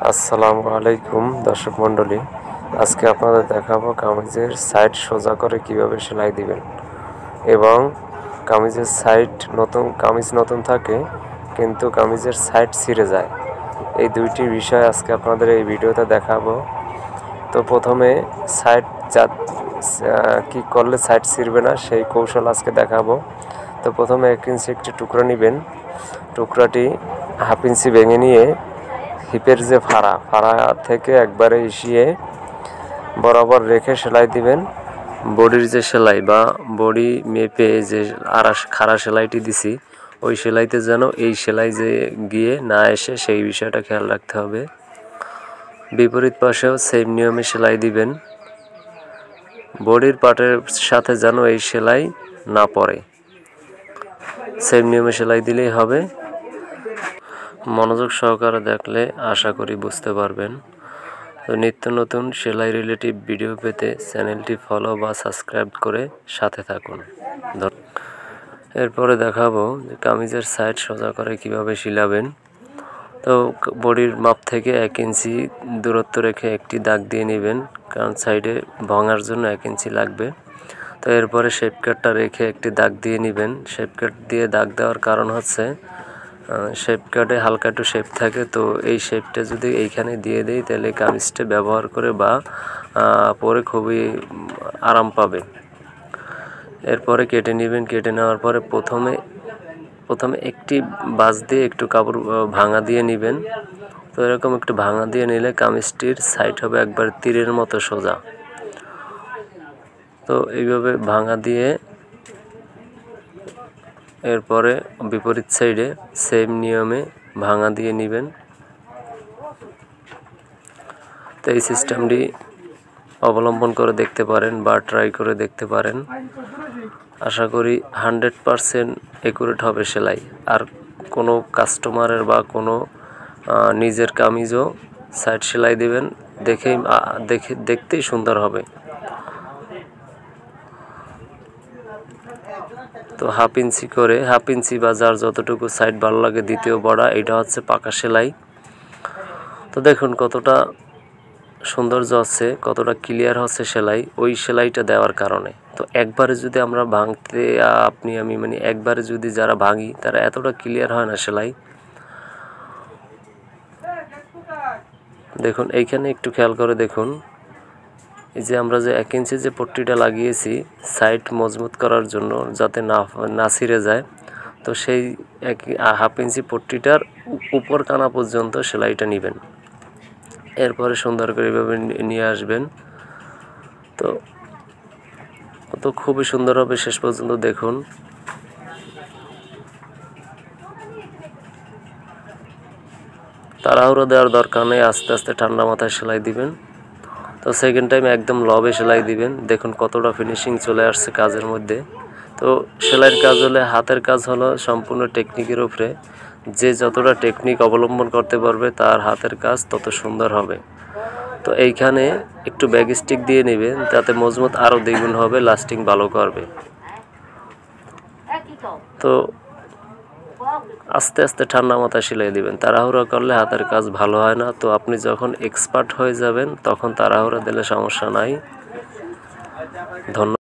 আসসালামু আলাইকুম দর্শক মণ্ডলী, আজকে আপনাদের দেখাবো কামিজের সাইড সোজা করে কিভাবে সেলাই দিবেন এবং কামিজের সাইড কামিজ নতুন থাকে কিন্তু কামিজের সাইড ছিঁড়ে যায়। এই দুইটি বিষয় আজকে আপনাদের এই ভিডিওতে দেখাবো। তো প্রথমে সাইড কি করলে সাইড ছিঁড়বে না সেই কৌশল আজকে দেখাবো। তো প্রথমে 1 ইঞ্চি একটি টুকরা নেবেন, টুকরাটি 1/2 ইঞ্চি ভেঙে নিয়ে হিপের যে ফাড়া থেকে একবারে ইসিয়ে বরাবর রেখে সেলাই দিবেন। বডির যে সেলাই বা বডি মেপে যে খাড়া সেলাইটি দিছি ওই সেলাইতে যেন এই সেলাই যে গিয়ে না এসে সেই বিষয়টা খেয়াল রাখতে হবে। বিপরীত পাশেও সেম নিয়মে সেলাই দিবেন, বডির পার্টের সাথে যেন এই সেলাই না পড়ে। সেম নিয়মে সেলাই দিলেই হবে। মনোযোগ সহকারে দেখলে আশা করি বুঝতে পারবেন। তো নিত্য নতুন সেলাই রিলেটিভ ভিডিও পেতে চ্যানেলটি ফলো বা সাবস্ক্রাইব করে সাথে থাকুন। এরপরে দেখাবো যে কামিজের সাইড সোজা করে কিভাবে সিলাবেন। তো বডির মাপ থেকে 1 ইঞ্চি দূরত্ব রেখে একটি দাগ দিয়ে নেবেন, কারণ সাইডে ভাঙার জন্য 1 ইঞ্চি লাগবে। তো এরপরে শেপ কাটটা রেখে একটি দাগ দিয়ে নেবেন। শেপ কাট দিয়ে দাগ দেওয়ার কারণ হচ্ছে শেপ কাটে হালকা একটু শেপ থাকে, তো এই শেপটা যদি এইখানে দিয়ে দেই তাহলে কামিজটা ব্যবহার করে বা পরে খুবই আরাম পাবে। এরপরে কেটে নেবেন। কেটে নেওয়ার পরে প্রথমে একটি বাঁশ দিয়ে একটু কাপড় ভাঙা দিয়ে নেবেন। তো এরকম একটু ভাঙা দিয়ে নিলে কামিজটির সাইড হবে একবার তীরের মতো সোজা। তো এইভাবে ভাঙা দিয়ে এরপরে বিপরীত সাইডে সেম নিয়মে ভাঙা দিয়ে নেবেন। তো এই সিস্টেমটি অবলম্বন করে দেখতে পারেন বা ট্রাই করে দেখতে পারেন। আশা করি 100% একুরেট হবে সেলাই। আর কোনো কাস্টমারের বা কোনো নিজের কামিজও সাইড সেলাই দিবেন, দেখতেই সুন্দর হবে। তো 1/2 ইঞ্চি করে 1/2 ইঞ্চি বা যার যতটুকু সাইড ভালো লাগে দ্বিতীয় বড়া, এটা হচ্ছে পাকা সেলাই। তো দেখুন কতটা সৌন্দর্য হচ্ছে, কতটা ক্লিয়ার হচ্ছে সেলাই ওই সেলাইটা দেওয়ার কারণে। তো একবারে যদি আমরা ভাঙতে আমি মানে একবারে যদি যারা ভাঙি তারা এতটা ক্লিয়ার হয় না সেলাই। দেখুন এইখানে একটু খেয়াল করে দেখুন, এই যে আমরা যে 1 ইঞ্চি যে পট্টিটা লাগিয়েছি সাইড মজবুত করার জন্য যাতে না ছিঁড়ে যায়, তো সেই 1/2 ইঞ্চি পট্টিটার উপর কানা পর্যন্ত সেলাইটা নেবেন। এরপরে সুন্দর করে এভাবে নিয়ে আসবেন। তো খুবই সুন্দর হবে শেষ পর্যন্ত দেখুন। তাড়াহুড়ো দেওয়ার দরকার নেই, আস্তে আস্তে ঠান্ডা মাথায় সেলাই দিবেন। তো সেকেন্ড টাইম একদম লবে সেলাই দিবেন। দেখুন কতটা ফিনিশিং চলে আসছে কাজের মধ্যে। তো সেলাইয়ের কাজ হলে হাতের কাজ হলো সম্পূর্ণ টেকনিকের উপরে। যে যতটা টেকনিক অবলম্বন করতে পারবে তার হাতের কাজ তত সুন্দর হবে। তো এইখানে একটু ব্যাগ স্টিক দিয়ে নেবেন, তাতে মজবুত আরও দ্বিগুণ হবে, লাস্টিং ভালো করবে। তো আস্তে আস্তে ঠান্ডা মাথায় সেলাই দিবেন, তাড়াহুড়া করলে হাতের কাজ ভালো হয় না। তো আপনি যখন এক্সপার্ট হয়ে যাবেন তখন তাড়াহুড়া দিলে সমস্যা নাই। ধন্যবাদ।